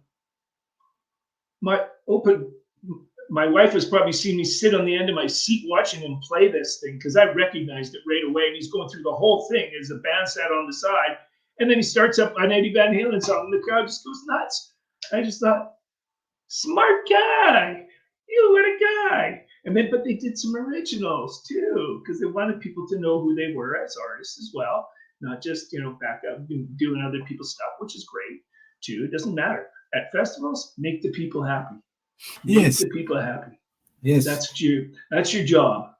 my wife has probably seen me sit on the end of my seat watching him play this thing, because I recognized it right away. And he's going through the whole thing as the band sat on the side. And then he starts up an Eddie Van Halen song, and the crowd just goes nuts. I just thought, smart guy. What a guy. And then, but they did some originals too, because they wanted people to know who they were as artists as well, not just, back up doing other people's stuff, which is great too. It doesn't matter. At festivals, make the people happy. Make the people happy. Yes. That's your job.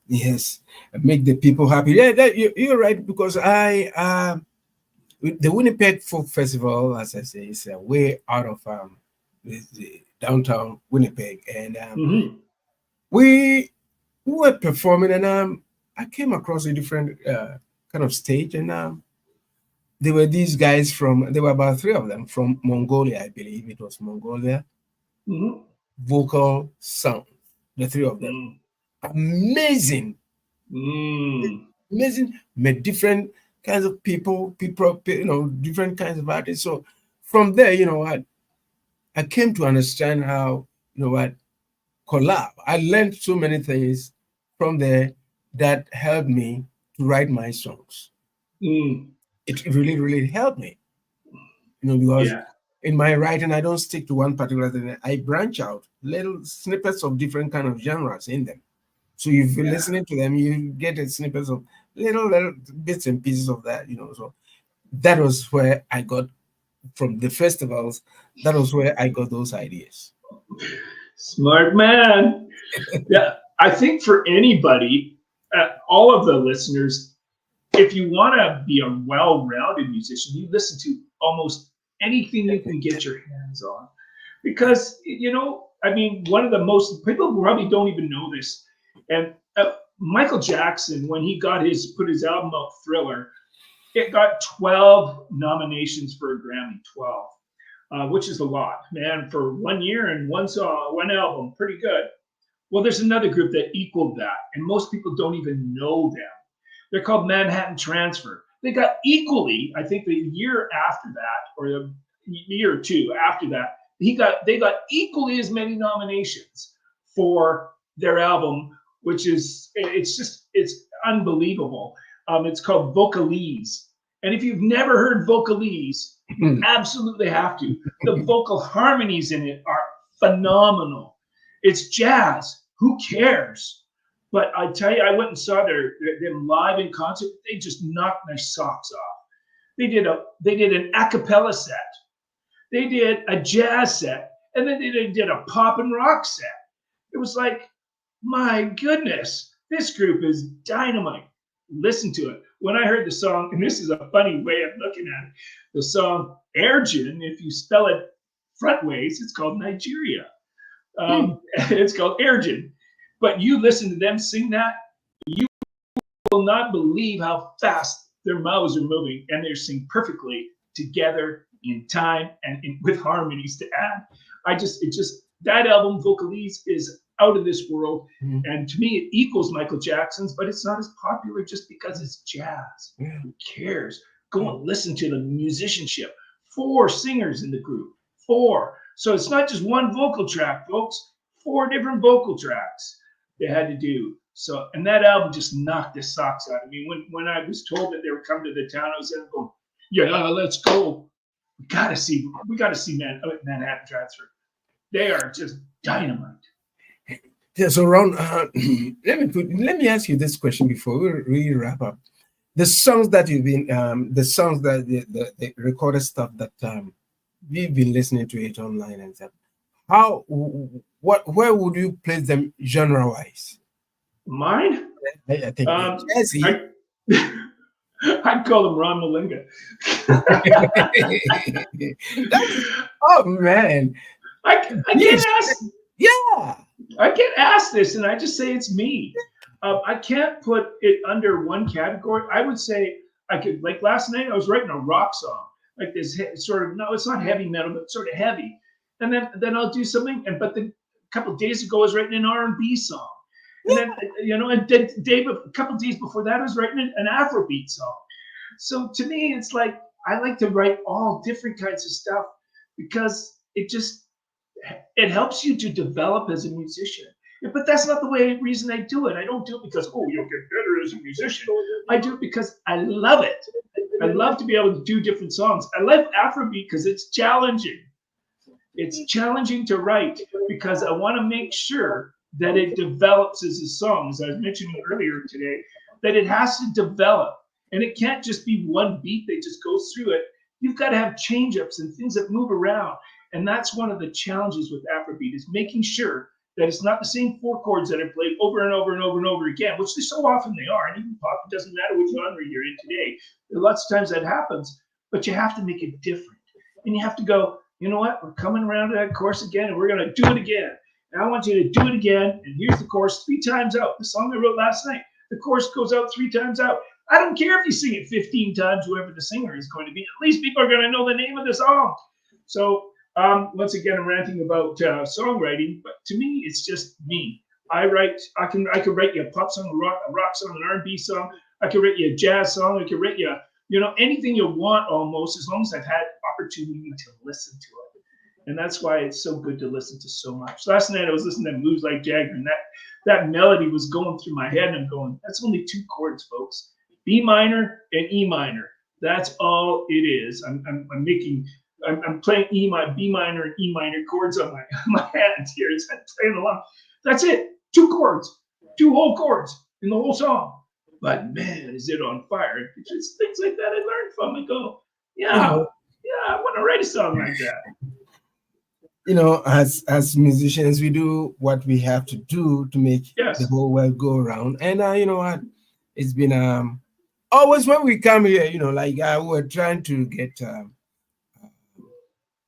Yes. Make the people happy. Yeah, you're right, because the Winnipeg Folk Festival, as I say, is way out of the downtown Winnipeg, and we were performing, and I came across a different kind of stage, and there were these guys there were about 3 of them from Mongolia, I believe it was Mongolia. Vocal sound, the 3 of them, amazing, amazing, met different kinds of people, different kinds of artists. So from there, I came to understand how, collab. I learned so many things from there that helped me to write my songs. It really, really helped me, because in my writing, I don't stick to one particular thing. I branch out little snippets of different kind of genres in them. So if you're listening to them, you get a snippets of little bits and pieces of that, So that was where I got, from the festivals, that was where I got those ideas. Smart man. Yeah, I think for anybody, all of the listeners, if you want to be a well-rounded musician, you listen to almost anything you can get your hands on. Because, one of the most, people probably don't even know this. And Michael Jackson, when he put his album out, Thriller, it got 12 nominations for a Grammy, 12, which is a lot, man, for 1 year and one song, one album, pretty good. Well, there's another group that equaled that, and most people don't even know them. They're called Manhattan Transfer. They got equally, I think the year after that, or the year or two after that, they got equally as many nominations for their album, which is, it's unbelievable. It's called Vocalese. And if you've never heard Vocalese, you absolutely have to. The vocal harmonies in it are phenomenal. It's jazz. Who cares? But I tell you, I went and saw them live in concert. They just knocked my socks off. They did an a cappella set. They did a jazz set, and then they did a pop and rock set. It was like, my goodness, this group is dynamite. Listen to it. When I heard the song, and this is a funny way of looking at it, the song Ergin, if you spell it frontways, it's called Nigeria. It's called Ergin. But you listen to them sing that, you will not believe how fast their mouths are moving, and they're singing perfectly together in time and with harmonies to add. That album, Vocalese, is out of this world. And to me, it equals Michael Jackson's, but it's not as popular just because it's jazz. Who cares? Go and listen to the musicianship 4 singers in the group. 4. So it's not just one vocal track, folks. 4 different vocal tracks they had to do. So, and that album just knocked the socks out of me. When I was told that they were coming to the town, I was there going, yeah, let's go. We gotta see Manhattan Transfer. They are just dynamite. Yeah, so Ron, let me ask you this question before we really wrap up. The songs that you've been, the songs that the recorded stuff that we've been listening to it online and stuff. Where would you place them genre-wise? Mine? I think jazzy. I'd call them Ron Mollinga. Oh man, I can't ask. Yeah, I get asked this, and I just say it's me. I can't put it under one category. I would say I could, like last night, I was writing a rock song, like this sort of, no, it's not heavy metal, but sort of heavy. And then I'll do something, but then a couple of days ago, I was writing an R&B song. And then, and then a couple of days before that, I was writing an Afrobeat song. So to me, it's like, I like to write all different kinds of stuff because it helps you to develop as a musician. But that's not the reason I do it. I don't do it because, you'll get better as a musician. I do it because I love it. I love to be able to do different songs. I like Afrobeat because it's challenging. It's challenging to write because I want to make sure that it develops as a song, as I was mentioning earlier today, that it has to develop. And it can't just be one beat that just goes through it. You've got to have change-ups and things that move around. And that's one of the challenges with Afrobeat, is making sure that it's not the same 4 chords that are played over and over and over and over again, which so often they are. And even pop, it doesn't matter which genre you're in today. Lots of times that happens, but you have to make it different. And you have to go, you know what? We're coming around to that chorus again, and we're going to do it again. And I want you to do it again. And here's the chorus 3 times out. The song I wrote last night, the chorus goes out 3 times out. I don't care if you sing it 15 times, whoever the singer is going to be. At least people are going to know the name of the song. So once again, I'm ranting about songwriting, but to me, it's just me. I can write you a pop song, a rock song, an R&B song. I can write you a jazz song. I can write you, anything you want almost, as long as I've had opportunity to listen to it. And that's why it's so good to listen to so much. Last night I was listening to Moves Like Jagger, and that melody was going through my head, and I'm going, that's only 2 chords, folks. B minor and E minor. That's all it is. I'm playing B minor and E minor chords on my hands here. It's playing along. That's it. 2 chords, 2 whole chords in the whole song. But man, is it on fire? It's just things like that I learned from. I go, I want to write a song like that. As musicians, we do what we have to do to make the whole world go around. And you know what? It's been always when we come here, we're trying to get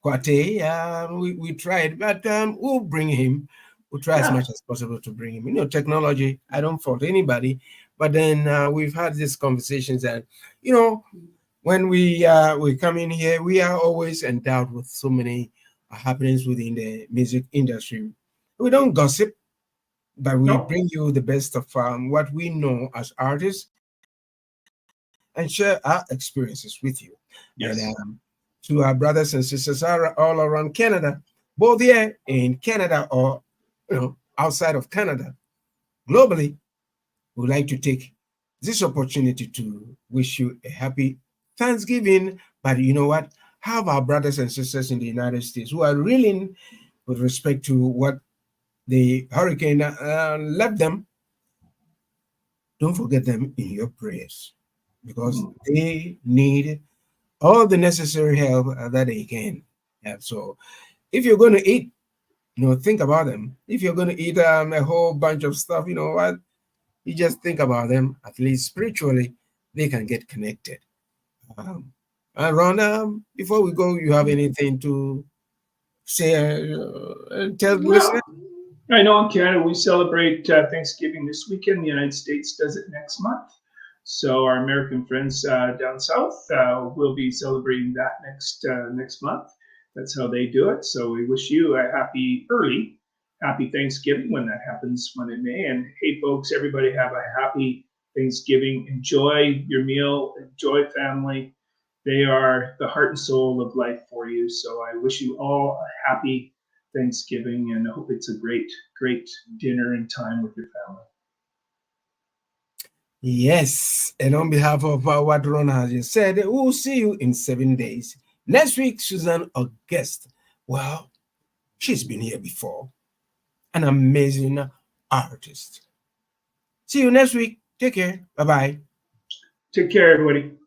KWATE. We tried, but we'll bring him. We'll try as much as possible to bring him. Technology, I don't fault anybody, but then we've had these conversations, and when we come in here, we are always endowed with so many happenings within the music industry. We don't gossip, but we bring you the best of what we know as artists and share our experiences with you. Yes. And to our brothers and sisters all around Canada, both here in Canada or outside of Canada, globally, we'd like to take this opportunity to wish you a happy Thanksgiving. But you know what? Have our brothers and sisters in the United States who are reeling with respect to what the hurricane left them. Don't forget them in your prayers, because they need all the necessary help that they can have. So if you're going to eat, think about them. If you're going to eat a whole bunch of stuff, you just think about them. At least spiritually, they can get connected. And Ron, before we go, you have anything to say and tell the listeners? I know in Canada we celebrate Thanksgiving this weekend. The United States does it next month. So our American friends down south will be celebrating that next month. That's how they do it. So we wish you a happy Thanksgiving when that happens, when it may. And hey, folks, everybody have a happy Thanksgiving. Enjoy your meal. Enjoy family. They are the heart and soul of life for you. So I wish you all a happy Thanksgiving, and I hope it's a great, great dinner and time with your family. Yes, and on behalf of what Ron has just said, we'll see you in 7 days. Next week, Susan, our guest. Well, she's been here before. An amazing artist. See you next week. Take care. Bye-bye. Take care, everybody.